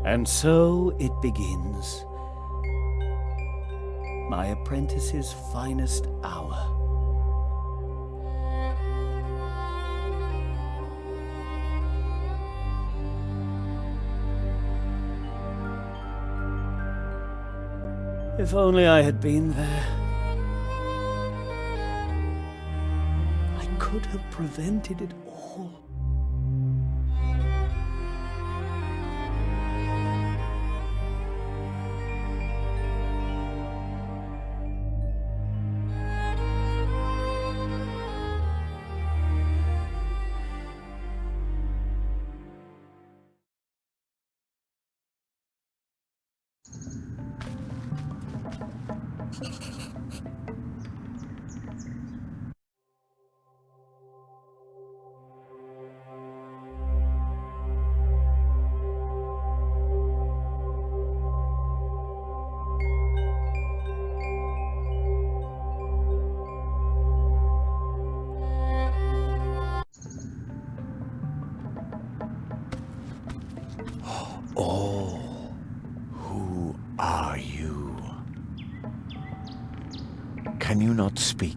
And so it begins. My apprentice's finest hour. If only I had been there. I could have prevented it all. Oh, who are you? Can you not speak?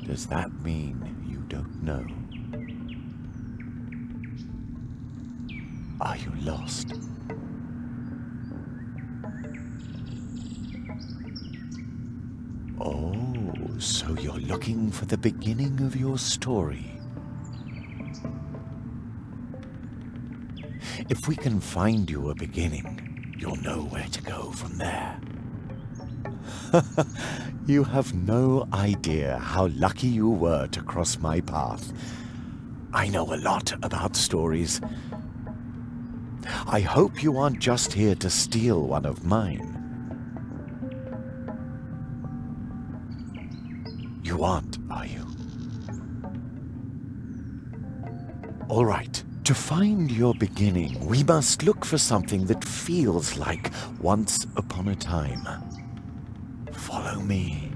Does that mean you don't know? Are you lost? Oh, so you're looking for the beginning of your story. If we can find you a beginning, you'll know where to go from there. You have no idea how lucky you were to cross my path. I know a lot about stories. I hope you aren't just here to steal one of mine. You aren't, are you? All right. To find your beginning, we must look for something that feels like once upon a time. Follow me.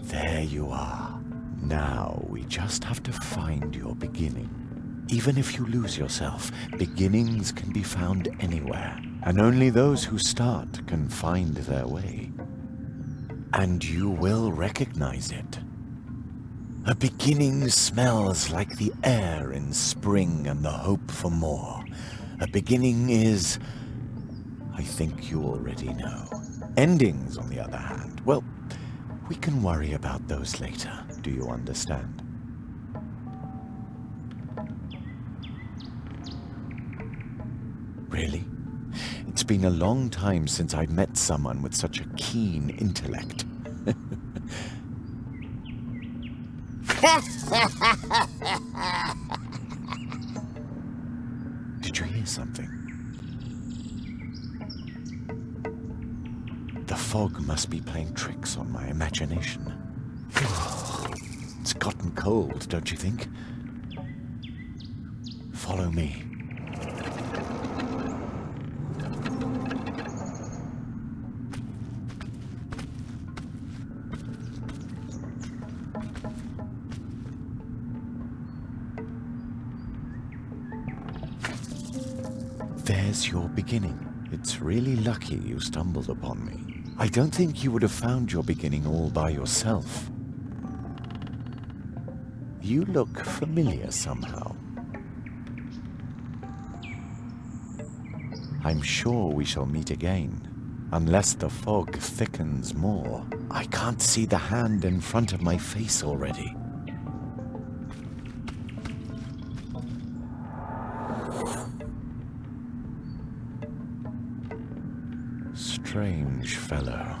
There you are. Now we just have to find your beginning. Even if you lose yourself, beginnings can be found anywhere, and only those who start can find their way. And you will recognize it. A beginning smells like the air in spring and the hope for more. A beginning is, I think you already know. Endings, on the other hand, well, we can worry about those later. Do you understand? Really? It's been a long time since I met someone with such a keen intellect. Did you hear something? The fog must be playing tricks on my imagination. It's gotten cold, don't you think? Follow me. There's your beginning. It's really lucky you stumbled upon me. I don't think you would have found your beginning all by yourself. You look familiar somehow. I'm sure we shall meet again, unless the fog thickens more. I can't see the hand in front of my face already. Strange fellow.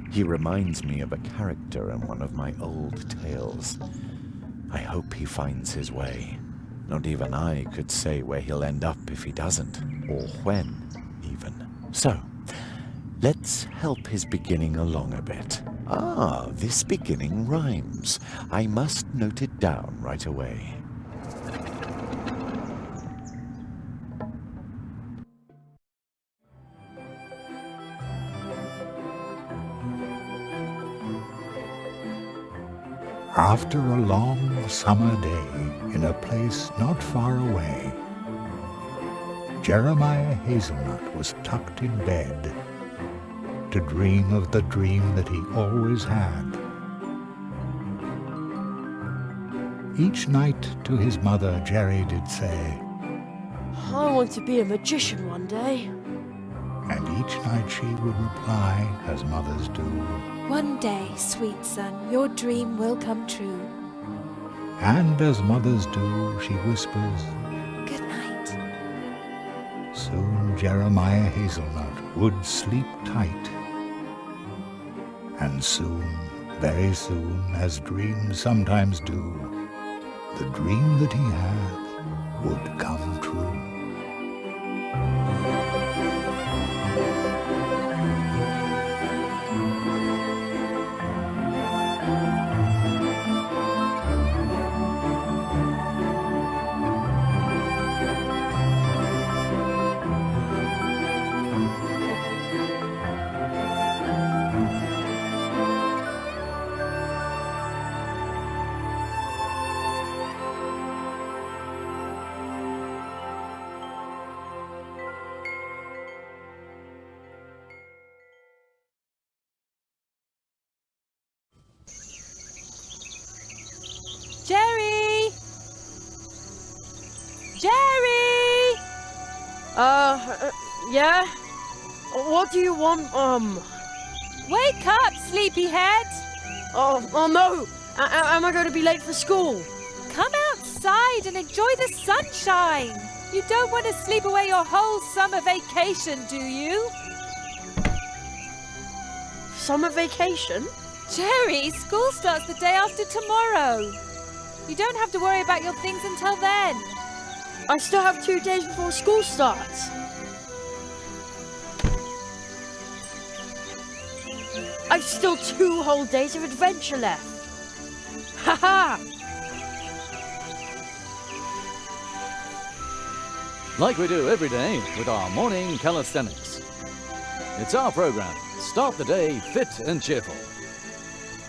He reminds me of a character in one of my old tales. I hope he finds his way. Not even I could say where he'll end up if he doesn't, or when, even. So, let's help his beginning along a bit. Ah, this beginning rhymes. I must note it down right away. After a long summer day in a place not far away, Jeremiah Hazelnut was tucked in bed to dream of the dream that he always had. Each night to his mother, Jerry did say, I want to be a magician one day. and each night she would reply, as mothers do, One day, sweet son, your dream will come true. and as mothers do, she whispers, Good night. soon Jeremiah Hazelnut would sleep tight. And soon, very soon, as dreams sometimes do, the dream that he had would come true. Jerry! Jerry! Yeah? What do you want, Wake up, sleepyhead! Oh no! Am I going to be late for school? Come outside and enjoy the sunshine! You don't want to sleep away your whole summer vacation, do you? Summer vacation? Jerry, school starts the day after tomorrow. You don't have to worry about your things until then. I still have 2 days before school starts. I've still 2 whole days of adventure left. Ha-ha! Like we do every day with our morning calisthenics. It's our program. Start the day fit and cheerful.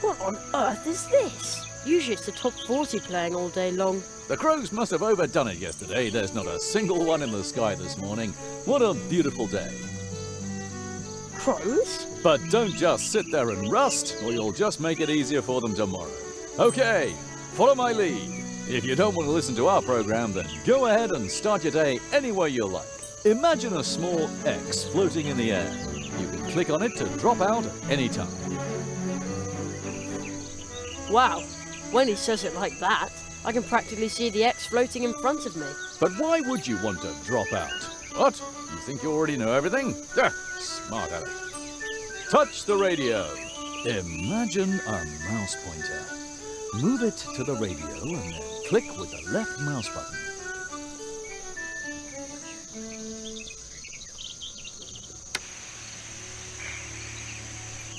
What on earth is this? Usually it's the top 40 playing all day long. The crows must have overdone it yesterday. There's not a single one in the sky this morning. What a beautiful day. Crows? But don't just sit there and rust, or you'll just make it easier for them tomorrow. Okay, follow my lead. If you don't want to listen to our program, then go ahead and start your day any way you like. Imagine a small X floating in the air. You can click on it to drop out at any time. Wow, when he says it like that, I can practically see the X floating in front of me. But why would you want to drop out? What? You think you already know everything? Smart aleck. Touch the radio. Imagine a mouse pointer. Move it to the radio and then click with the left mouse button.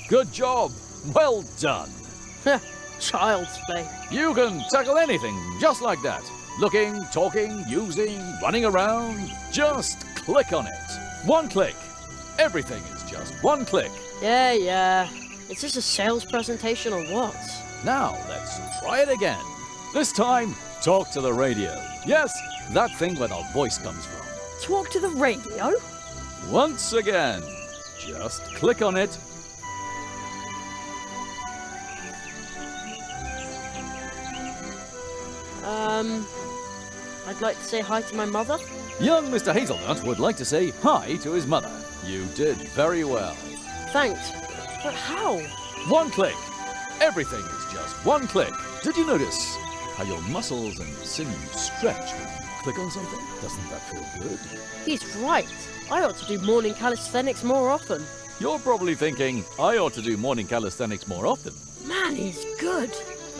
Good job. Well done. Child's play. You can tackle anything just like that. Looking, talking, using, running around. Just click on it. One click. Everything is just one click. Yeah. Is this a sales presentation or what? Now let's try it again. This time, talk to the radio. Yes, that thing where the voice comes from. Talk to the radio? Once again, just click on it. I'd like to say hi to my mother. Young Mr. Hazelnut would like to say hi to his mother. You did very well. Thanks. But how? One click. Everything is just one click. Did you notice how your muscles and sinews stretch when you click on something? Doesn't that feel good? He's right. I ought to do morning calisthenics more often. You're probably thinking, I ought to do morning calisthenics more often. Man, he's good.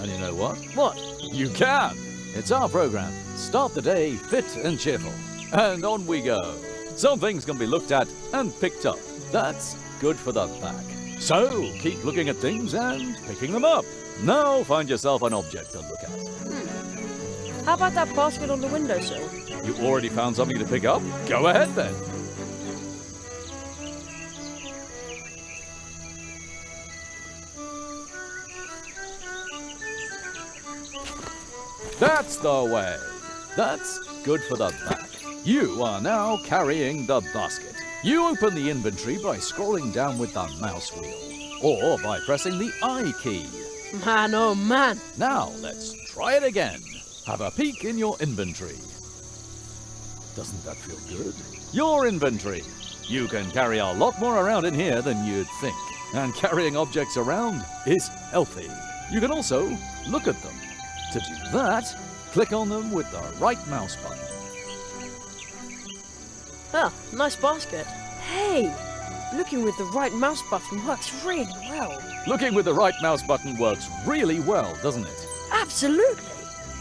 And you know what? What? You can! It's our program. Start the day fit and cheerful. And on we go. Some things can be looked at and picked up. That's good for the back. So keep looking at things and picking them up. Now find yourself an object to look at. How about that basket on the windowsill? You already found something to pick up? Go ahead then. That's the way. That's good for the back. You are now carrying the basket. You open the inventory by scrolling down with the mouse wheel, or by pressing the I key. Man, oh man. Now let's try it again. Have a peek in your inventory. Doesn't that feel good? Your inventory. You can carry a lot more around in here than you'd think. And carrying objects around is healthy. You can also look at them. To do that, click on them with the right mouse button. Ah, nice basket. Hey, looking with the right mouse button works really well. Looking with the right mouse button works really well, doesn't it? Absolutely.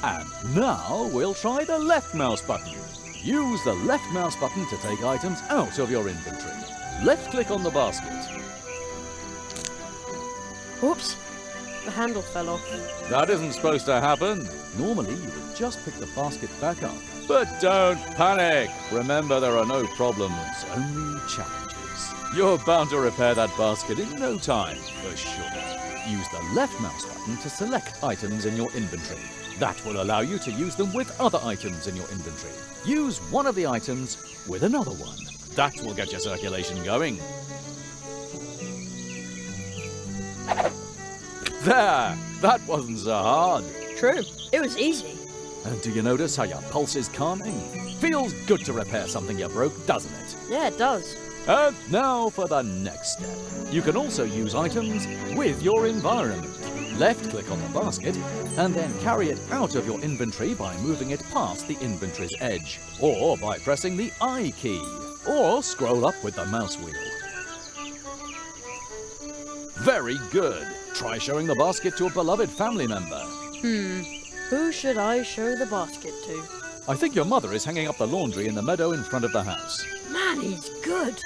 And now we'll try the left mouse button. Use the left mouse button to take items out of your inventory. Left click on the basket. Oops, the handle fell off. That isn't supposed to happen. Normally you would just pick the basket back up. But don't panic. Remember, there are no problems, only challenges. You're bound to repair that basket in no time, for sure. Use the left mouse button to select items in your inventory. That will allow you to use them with other items in your inventory. Use one of the items with another one. That will get your circulation going. There! That wasn't so hard. True, it was easy. And do you notice how your pulse is calming? Feels good to repair something you broke, doesn't it? Yeah, it does. And now for the next step. You can also use items with your environment. Left click on the basket and then carry it out of your inventory by moving it past the inventory's edge, or by pressing the I key, or scroll up with the mouse wheel. Very good. Try showing the basket to a beloved family member. Who should I show the basket to? I think your mother is hanging up the laundry in the meadow in front of the house. Man, he's good.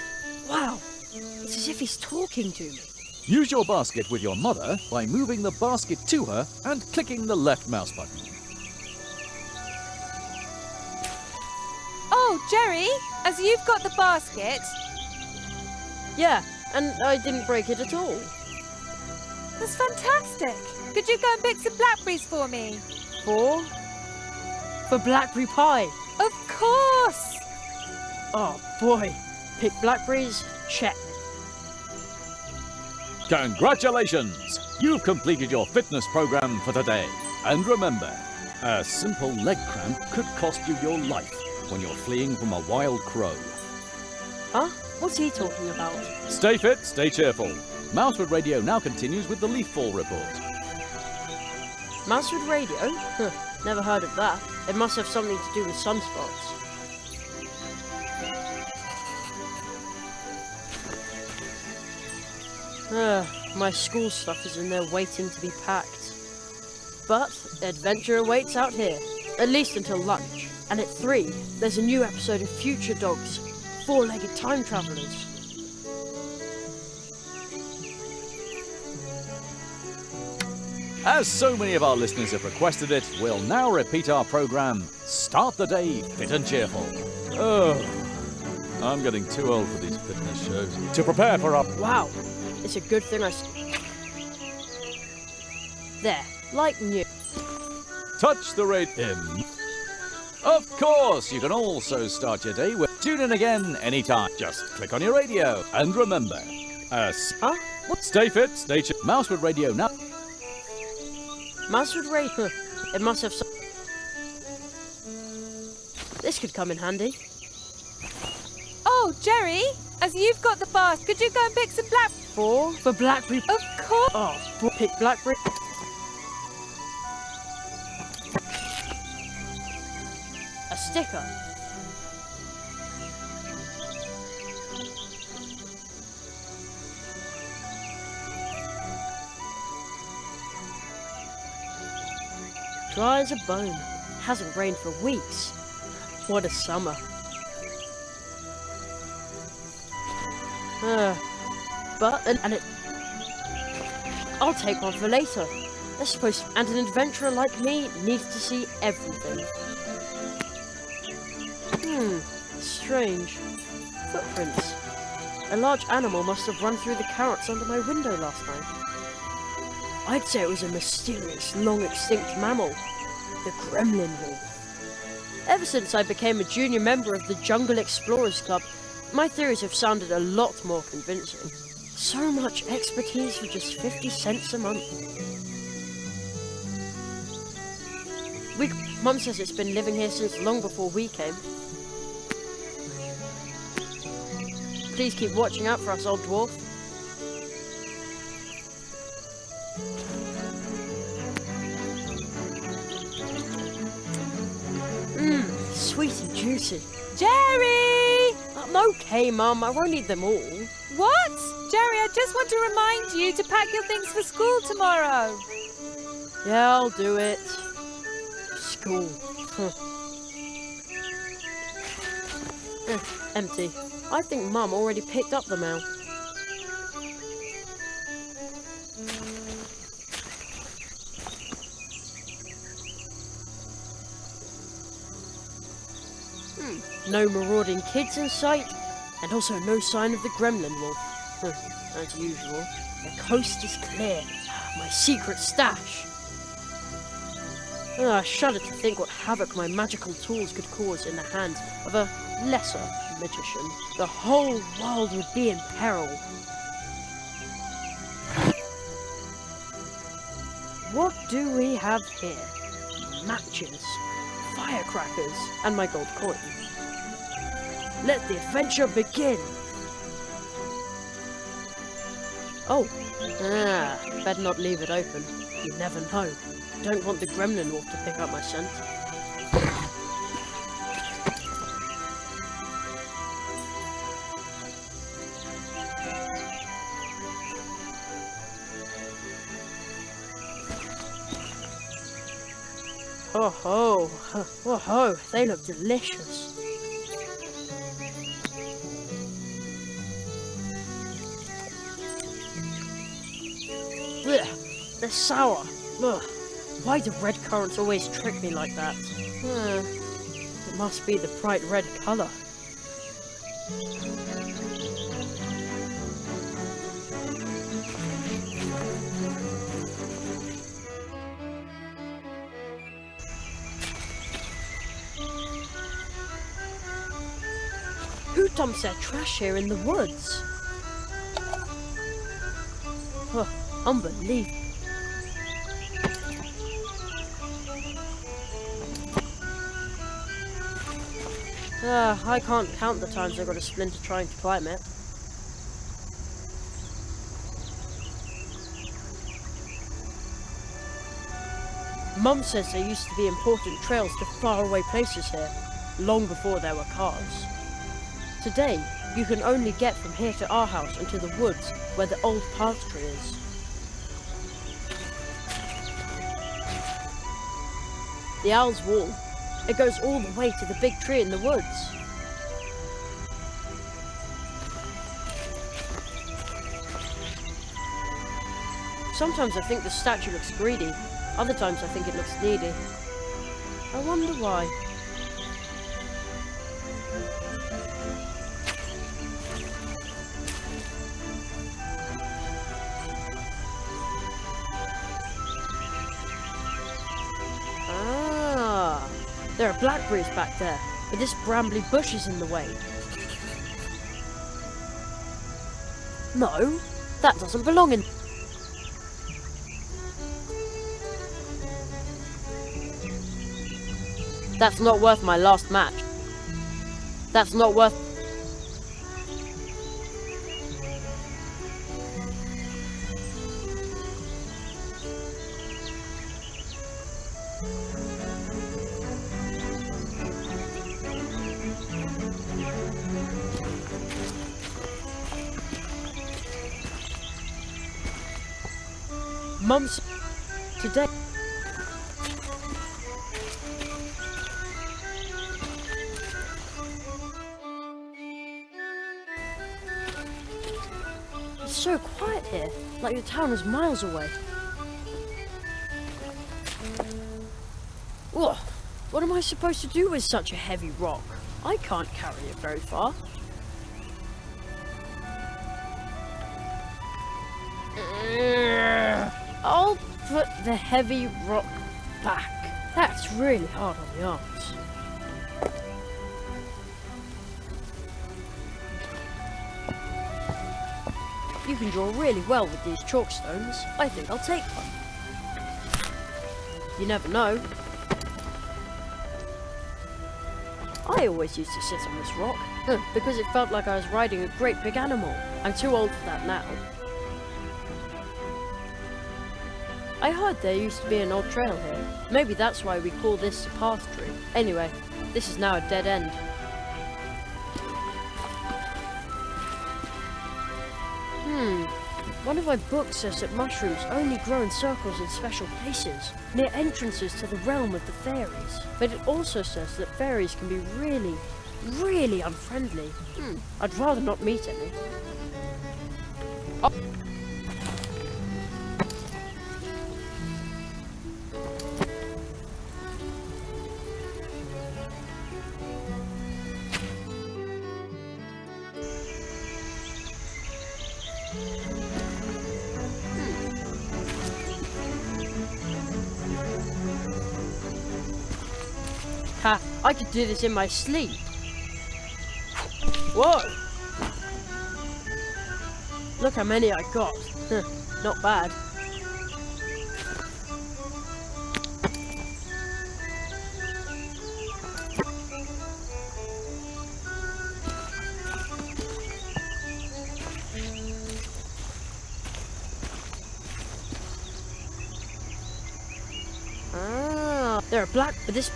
Wow, it's as if he's talking to me. Use your basket with your mother by moving the basket to her and clicking the left mouse button. Oh, Jerry, as you've got the basket, Yeah, and I didn't break it at all. that's fantastic. Could you go and pick some blackberries for me? For blackberry pie. Of course. Oh boy, pick blackberries, check. Congratulations! You've completed your fitness program for today. And remember, a simple leg cramp could cost you your life when you're fleeing from a wild crow. Huh? What's he talking about? Stay fit, stay cheerful. Mousewood Radio now continues with the leaf fall report. Mousewood Radio? Huh, never heard of that. It must have something to do with sunspots. My school stuff is in there waiting to be packed. But adventure awaits out here, at least until lunch. And at 3, there's a new episode of Future Dogs, 4-legged time travelers. As so many of our listeners have requested it, we'll now repeat our program, Start the Day Fit and Cheerful. Oh, I'm getting too old for these fitness shows. To prepare for our... Wow, it's a good thing There, like new. Touch the radio. Of course, you can also start your day with... Tune in again anytime. Just click on your radio. And remember, Huh? What? stay fit, stay cheerful. Mousewood Radio now... Mousewood Radio. It must have some... This could come in handy. Oh, Jerry, as you've got the basket, could you go and pick some black... 4 for blackberry... Of course. Oh, pick blackberry... A sticker. Dry as a bone. Hasn't rained for weeks. What a summer. And it... I'll take one for later. They're supposed to... And an adventurer like me needs to see everything. Strange. Footprints. A large animal must have run through the carrots under my window last night. I'd say it was a mysterious, long-extinct mammal. the Gremlin Wolf. Ever since I became a junior member of the Jungle Explorers Club, my theories have sounded a lot more convincing. So much expertise for just 50 cents a month. Mum says it's been living here since long before we came. Please keep watching out for us, old dwarf. Sweet and juicy. Jerry! I'm okay, Mum. I won't eat them all. What? Jerry, I just want to remind you to pack your things for school tomorrow. Yeah, I'll do it. School. Empty. I think Mum already picked up the mail. No marauding kids in sight, and also no sign of the Gremlin Wolf. As usual. The coast is clear. My secret stash. I shudder to think what havoc my magical tools could cause in the hands of a lesser magician. The whole world would be in peril. What do we have here? Matches, firecrackers, and my gold coin. Let the adventure begin! Oh, better not leave it open. You never know. Don't want the Gremlin Wolf to pick up my scent. Oh ho, they look delicious. Blech, they're sour. Ugh. Why do red currants always trick me like that? It must be the bright red colour. Who dumps their trash here in the woods? Unbelievable. I can't count the times I got a splinter trying to climb it. Mum says there used to be important trails to faraway places here, long before there were cars. Today, you can only get from here to our house and to the woods where the old path tree is. The Owl's Wall. It goes all the way to the big tree in the woods. Sometimes I think the statue looks greedy. Other times I think it looks needy. I wonder why. There are blackberries back there, but this brambly bush is in the way. No, that doesn't belong in... That's not worth my last match. That's not worth... Mum's today. It's so quiet here, like the town is miles away. Whoa, what am I supposed to do with such a heavy rock? I can't carry it very far. I'll put the heavy rock back. That's really hard on the arms. You can draw really well with these chalk stones. I think I'll take one. You never know. I always used to sit on this rock, because it felt like I was riding a great big animal. I'm too old for that now. I heard there used to be an old trail here. Maybe that's why we call this the path tree. Anyway, this is now a dead end. One of my books says that mushrooms only grow in circles in special places, near entrances to the realm of the fairies. But it also says that fairies can be really, really unfriendly. I'd rather not meet any. Ha! I could do this in my sleep. Whoa! Look how many I got. Not bad. Ah, there are black for this.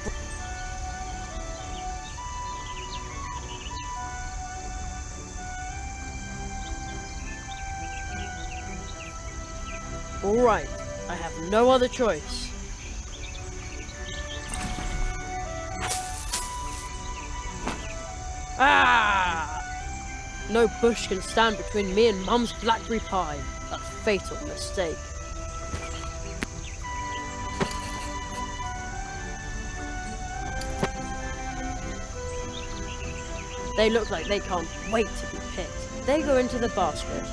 Alright, I have no other choice. Ah! No bush can stand between me and Mum's blackberry pie. A fatal mistake. They look like they can't wait to be picked. They go into the basket.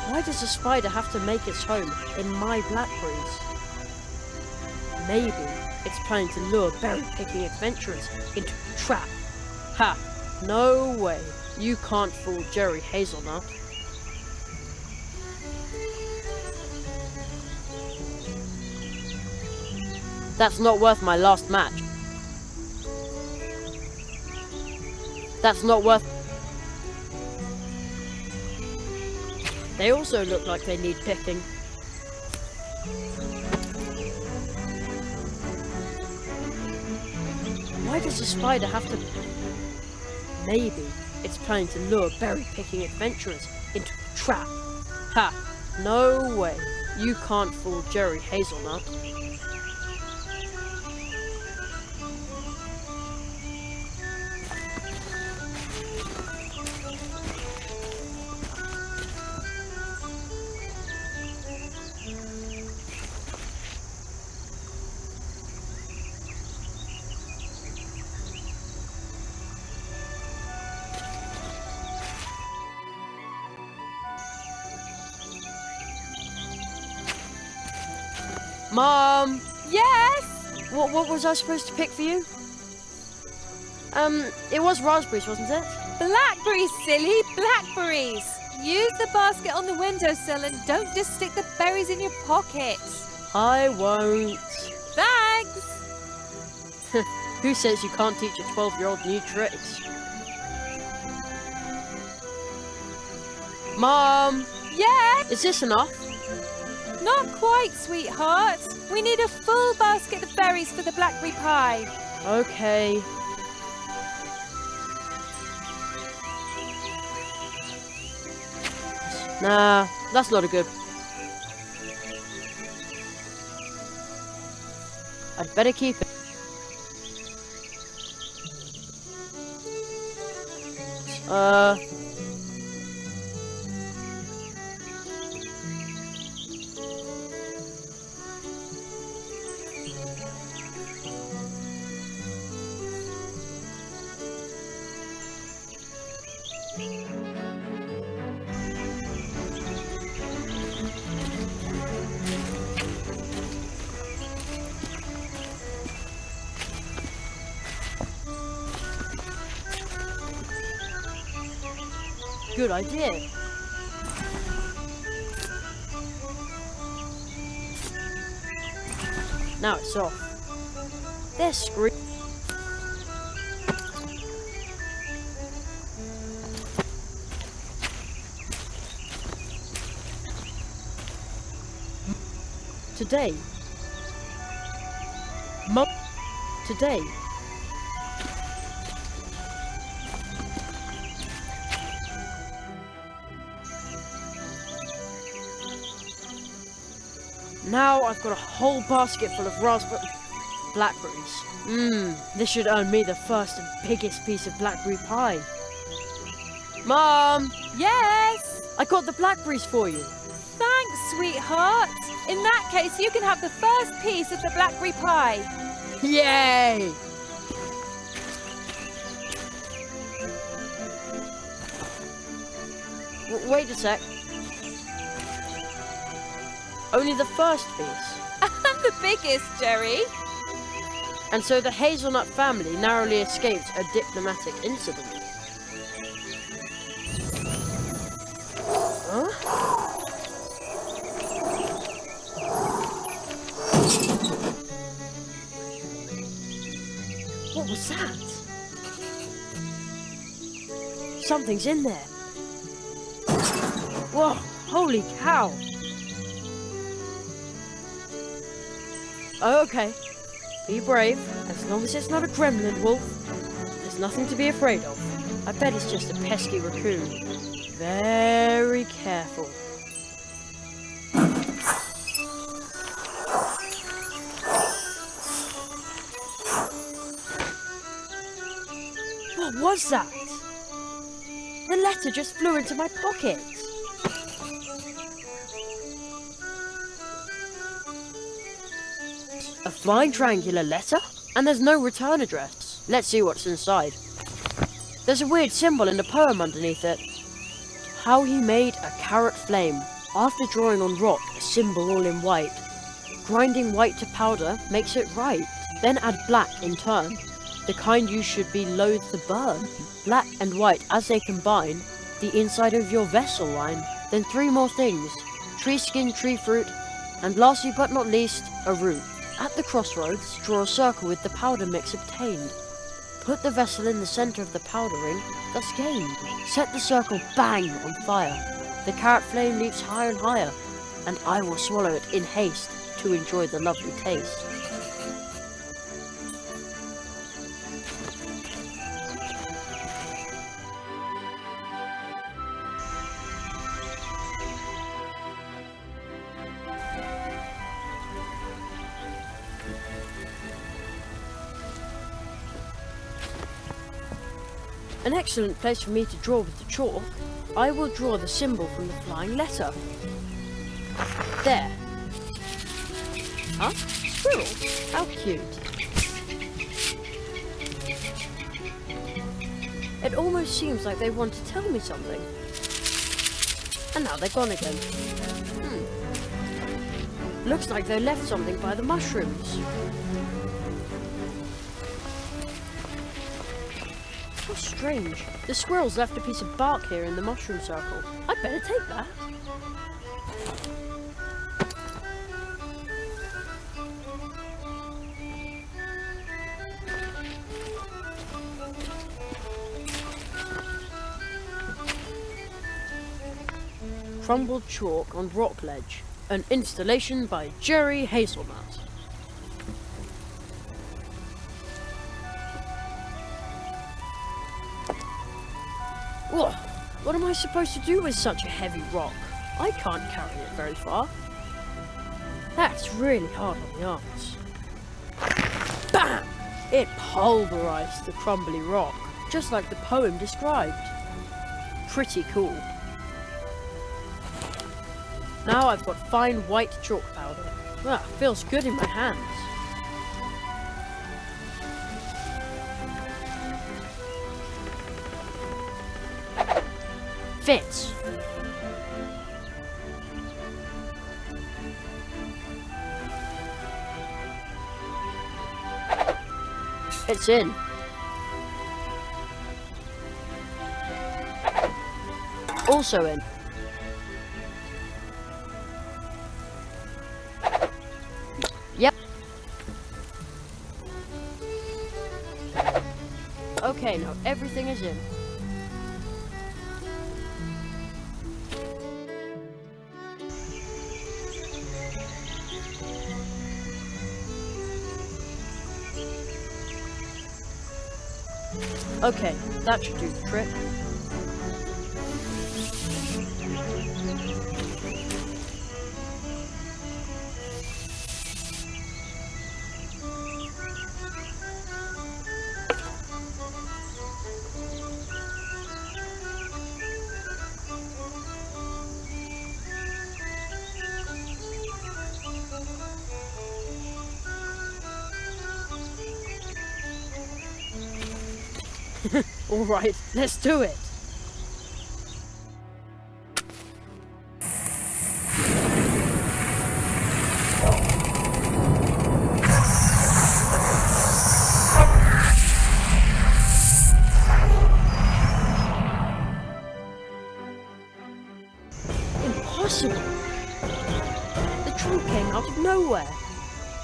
Why does a spider have to make its home in my blackberries? Maybe it's planning to lure berry-picking adventurers into a trap. Ha! No way. You can't fool Jerry Hazelnut. That's not worth my last match. That's not worth... They also look like they need picking. Why does a spider have to... Maybe it's planning to lure berry-picking adventurers into a trap. Ha! No way. You can't fool Jerry Hazelnut. Mom! Yes? What was I supposed to pick for you? It was raspberries, wasn't it? Blackberries, silly! Blackberries! Use the basket on the windowsill and don't just stick the berries in your pockets. I won't. Thanks! Who says you can't teach a 12-year-old new tricks? Mom! Yes? Is this enough? Not quite, sweetheart. We need a full basket of berries for the blackberry pie. Okay. Nah, that's not a good... I'd better keep it. good idea. Now it's off. They're screaming. Today. Today. Now I've got a whole basket full of blackberries. This should earn me the first and biggest piece of blackberry pie. Mom! Yes? I got the blackberries for you. Thanks, sweetheart. In that case, you can have the first piece of the blackberry pie. Yay! Wait a sec. Only the first piece. And the biggest, Jerry. And so the hazelnut family narrowly escaped a diplomatic incident. Huh? What was that? Something's in there. Whoa, holy cow. Okay, be brave. As long as it's not a gremlin wolf, there's nothing to be afraid of. I bet it's just a pesky raccoon. Very careful. What was that? The letter just flew into my pocket. A flying triangular letter? And there's no return address. Let's see what's inside. There's a weird symbol in the poem underneath it. How he made a carrot flame. After drawing on rock a symbol all in white. Grinding white to powder makes it right. Then add black in turn. The kind you should be loath to burn. Black and white as they combine. The inside of your vessel line. Then 3 more things. Tree skin, tree fruit. And lastly but not least, a root. At the crossroads, draw a circle with the powder mix obtained. Put the vessel in the center of the powdering, thus gained. Set the circle bang on fire. The carrot flame leaps higher and higher, and I will swallow it in haste to enjoy the lovely taste. An excellent place for me to draw with the chalk. I will draw the symbol from the flying letter. There. Huh? Squirrel? How cute. It almost seems like they want to tell me something. And now they're gone again. Looks like they left something by the mushrooms. How strange. The squirrels left a piece of bark here in the mushroom circle. I'd better take that. Crumbled chalk on rock ledge. An installation by Jerry Hazelnut. Whoa, what am I supposed to do with such a heavy rock? I can't carry it very far. That's really hard on the arms. Bam! It pulverized the crumbly rock, just like the poem described. Pretty cool. Now I've got fine white chalk powder. Feels good in my hands. Fits. It's in. also in. Yep. Okay, now everything is in. Okay, that should do the trick. Alright, let's do it! Impossible! The trunk came out of nowhere!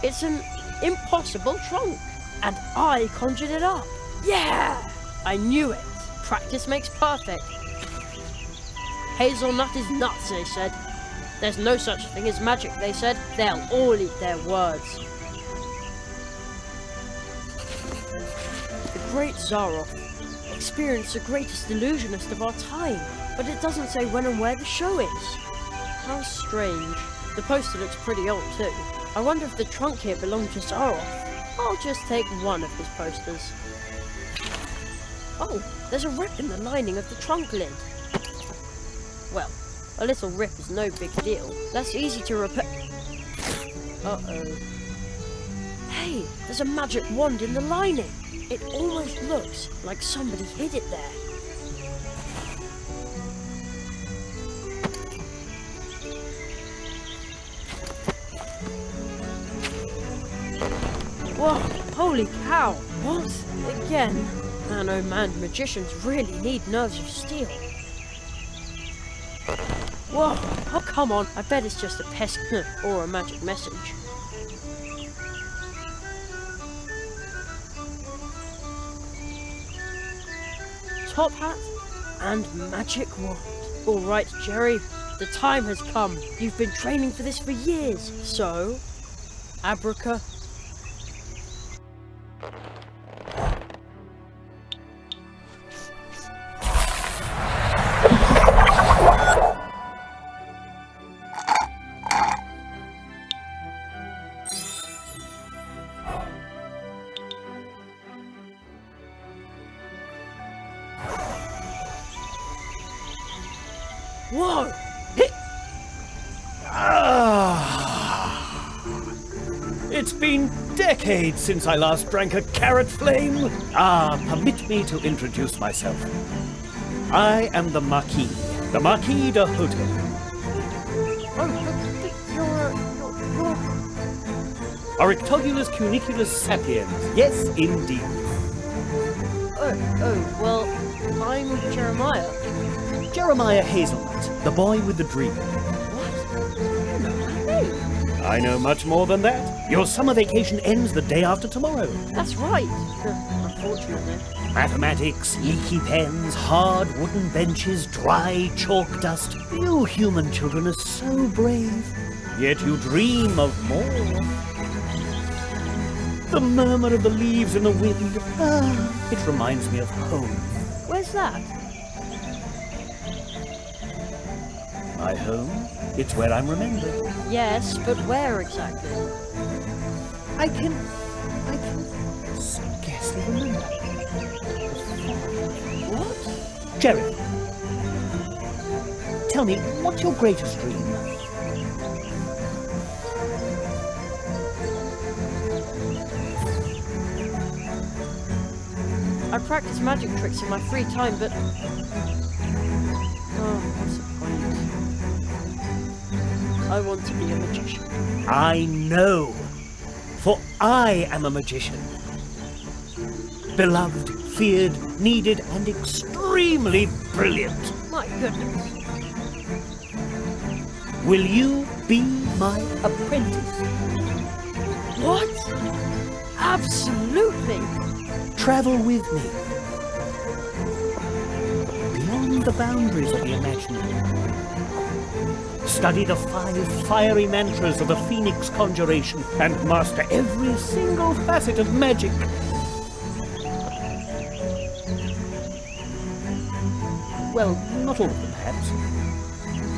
It's an impossible trunk! And I conjured it up! Yeah! I knew it! Practice makes perfect! Hazelnut is nuts, they said. There's no such thing as magic, they said. They'll all eat their words. The great Zaroff experienced the greatest illusionist of our time, but it doesn't say when and where the show is. How strange. The poster looks pretty old too. I wonder if the trunk here belonged to Zaroff. I'll just take one of his posters. Oh, there's a rip in the lining of the trunk lid. Well, a little rip is no big deal. That's easy to repair. Uh-oh. Hey, there's a magic wand in the lining. It almost looks like somebody hid it there. Whoa, holy cow. What? Again? Man, oh man, magicians really need nerves of steel. Whoa, oh come on, I bet it's just a pest or a magic message. Top hat and magic wand. Alright, Jerry, the time has come. You've been training for this for years, so... Abraca. Whoa! It's been decades since I last drank a carrot flame. Permit me to introduce myself. I am the Marquis de Hotel. Oh, Aurictolulus cuniculus sapiens. Yes, indeed. Well, I'm Jeremiah. Jeremiah Hazelnut, the boy with the dream. What? You know my name. I know much more than that. Your summer vacation ends the day after tomorrow. That's right. Unfortunately. Mathematics, leaky pens, hard wooden benches, dry chalk dust. You human children are so brave. Yet you dream of more. The murmur of the leaves in the wind. It reminds me of home. Where's that? My home? It's where I'm remembered. Yes, but where exactly? I can scarcely remember. What? Jerry, tell me, what's your greatest dream? I practice magic tricks in my free time, but... Oh, what's the point? I want to be a magician. I know, for I am a magician. Beloved, feared, needed, and extremely brilliant. My goodness. Will you be my apprentice? What? Absolutely! Travel with me. Beyond the boundaries of the imaginable. Study the 5 fiery mantras of the Phoenix Conjuration and master every single facet of magic. Well, not all of them, perhaps.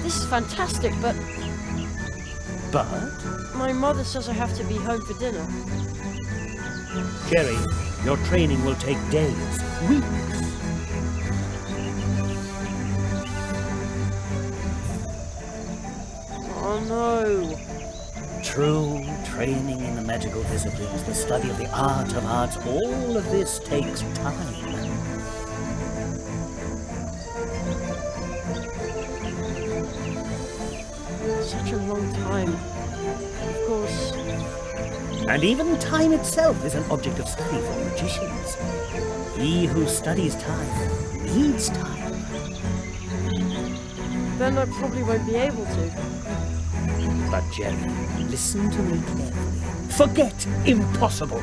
This is fantastic, but But, my mother says I have to be home for dinner. Jerry, your training will take days, weeks. Oh no. True training in the magical disciplines, the study of the art of arts, all of this takes time. Such a long time. Of course. And even time itself is an object of study for magicians. He who studies time needs time. Then I probably won't be able to. But Jerry, listen to me carefully. Forget impossible.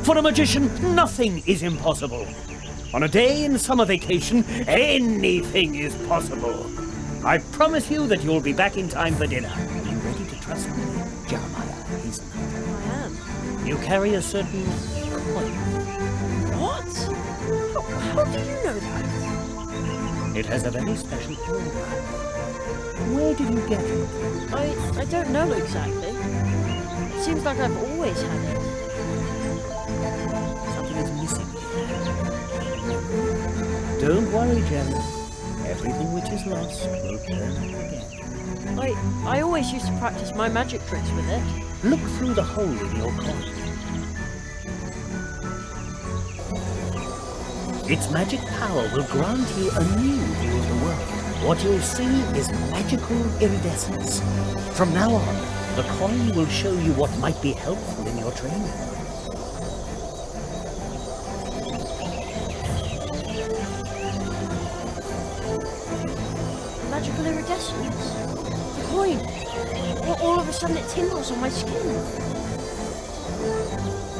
For a magician, nothing is impossible. On a day in summer vacation, anything is possible. I promise you that you'll be back in time for dinner. Are you ready to trust me, Jeremiah Hazelnut? I am. You carry a certain coin. What? How do you know that? It has a very special aura. Where did you get it? I don't know exactly. It seems like I've always had it. Something is missing here. Don't worry, Jerry. Everything which is lost will turn up again. I always used to practice my magic tricks with it. Look through the hole in your coin. Its magic power will grant you a new view of the world. What you'll see is magical iridescence. From now on, the coin will show you what might be helpful in your training. Magical iridescence. The coin. All of a sudden it tingles on my skin.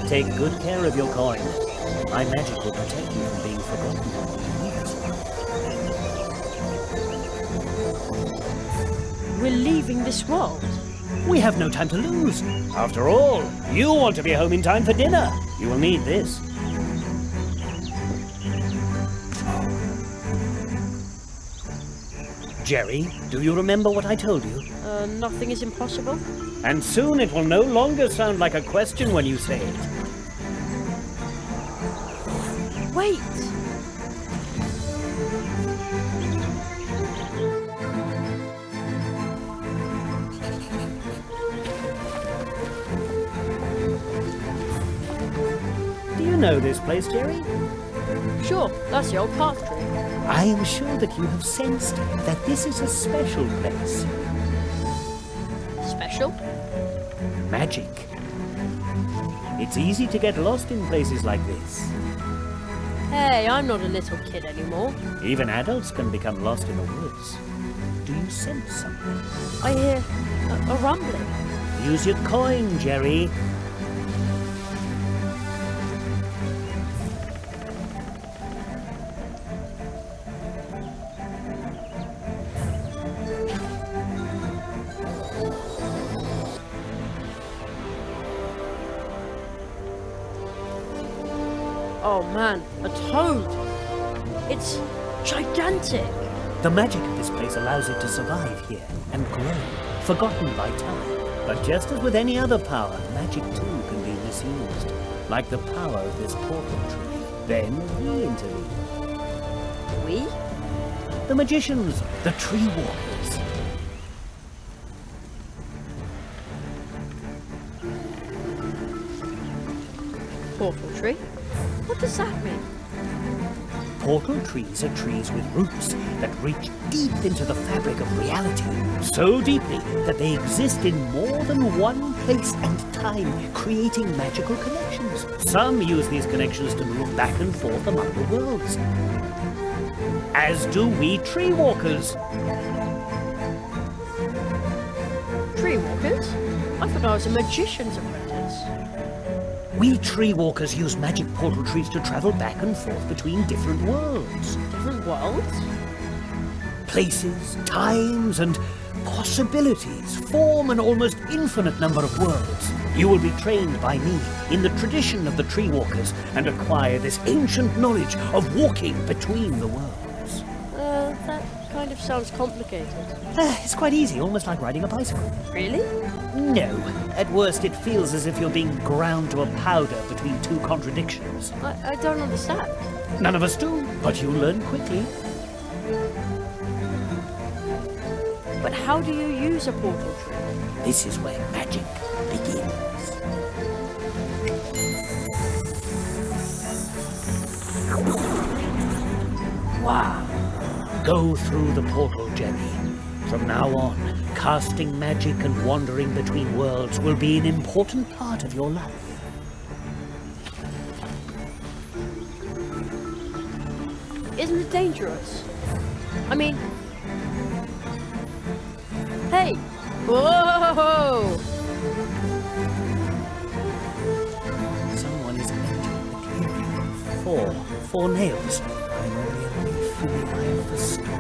Take good care of your coin. My magic will protect you from being forgotten when you need this one. We're leaving this world. We have no time to lose. After all, you want to be home in time for dinner. You will need this. Jerry, do you remember what I told you? Nothing is impossible? And soon it will no longer sound like a question when you say it. Wait! Do you know this place, Jerry? Sure, that's the old path tree. I am sure that you have sensed that this is a special place. Special? Magic. It's easy to get lost in places like this. Hey, I'm not a little kid anymore. Even adults can become lost in the woods. Do you sense something? I hear a rumbling. Use your coin, Jerry. Oh man, a toad! It's gigantic! The magic of this place allows it to survive here and grow, forgotten by time. But just as with any other power, magic too can be misused, like the power of this portal tree. Then we intervene. We? The magicians, the tree walkers. Portal tree? What does that mean? Portal trees are trees with roots that reach deep into the fabric of reality. So deeply that they exist in more than one place and time, creating magical connections. Some use these connections to move back and forth among the worlds. As do we tree walkers. tree walkers? I thought I was a magician's apprentice. We tree walkers use magic portal trees to travel back and forth between different worlds. Different worlds? Places, times, and possibilities form an almost infinite number of worlds. You will be trained by me in the tradition of the tree walkers and acquire this ancient knowledge of walking between the worlds. That kind of sounds complicated. It's quite easy, almost like riding a bicycle. Really? No. At worst, it feels as if you're being ground to a powder between two contradictions. I don't understand. None of us do, but you learn quickly. But how do you use a portal tree? This is where magic begins. Wow. Go through the portal, Jenny. From now on, casting magic and wandering between worlds will be an important part of your life. Isn't it dangerous? I mean... Hey! Whoa! Someone is entering the clearing. Four nails. I'm only a leaf in the eye of the storm.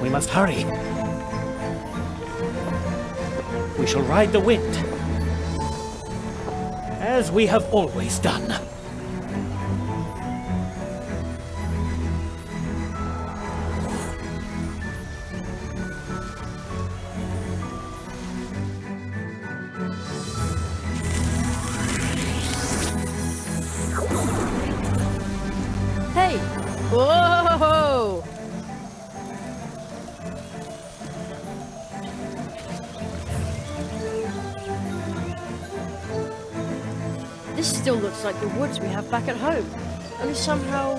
We must hurry. We shall ride the wind, as we have always done. Hey! Whoa! This still looks like the woods we have back at home. Only somehow...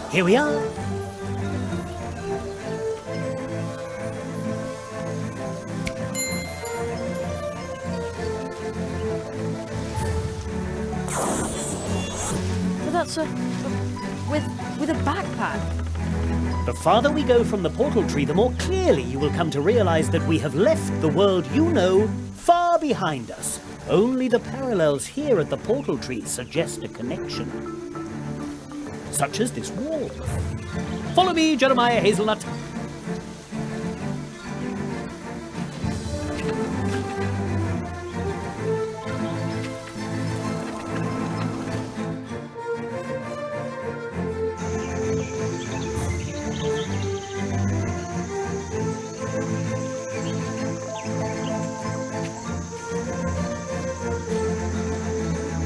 Here we are. But that's with a backpack. The farther we go from the portal tree, the more clearly you will come to realize that we have left the world you know far behind us. Only the parallels here at the portal tree suggest a connection. Such as this wall. Follow me, Jeremiah Hazelnut.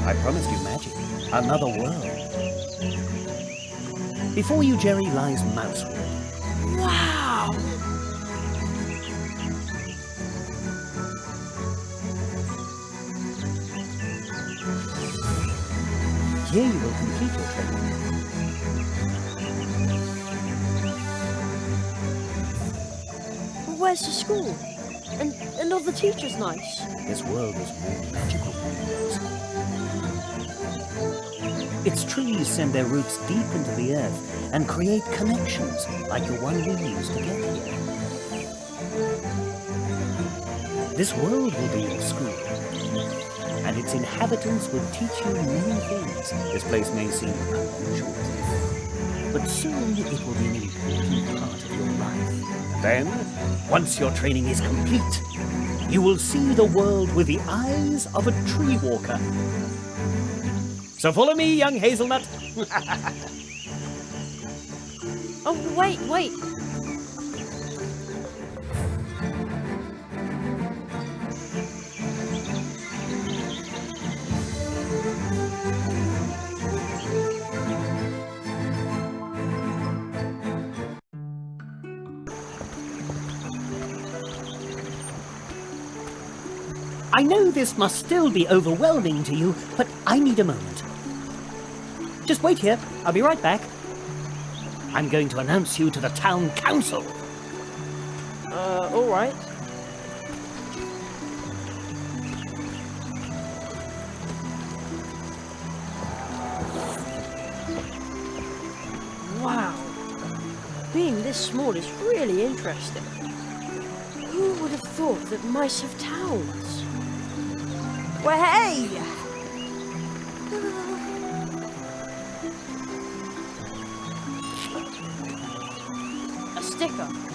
I promised you magic. Another world. Before you, Jerry, lies Mousewood. Wow! Here you will complete your training. But where's the school? And all the teachers nice? This world is more magical than yours. Its trees send their roots deep into the earth and create connections like the one we used to get here. This world will be your school, and its inhabitants will teach you many things. This place may seem unusual to you, but soon it will be an important part of your life. Then, once your training is complete, you will see the world with the eyes of a tree walker. So follow me, young hazelnut. Oh, wait. I know this must still be overwhelming to you, but I need a moment. Just wait here. I'll be right back. I'm going to announce you to the town council. All right. Wow. being this small is really interesting. Who would have thought that mice have towels? Well, hey! A sticker.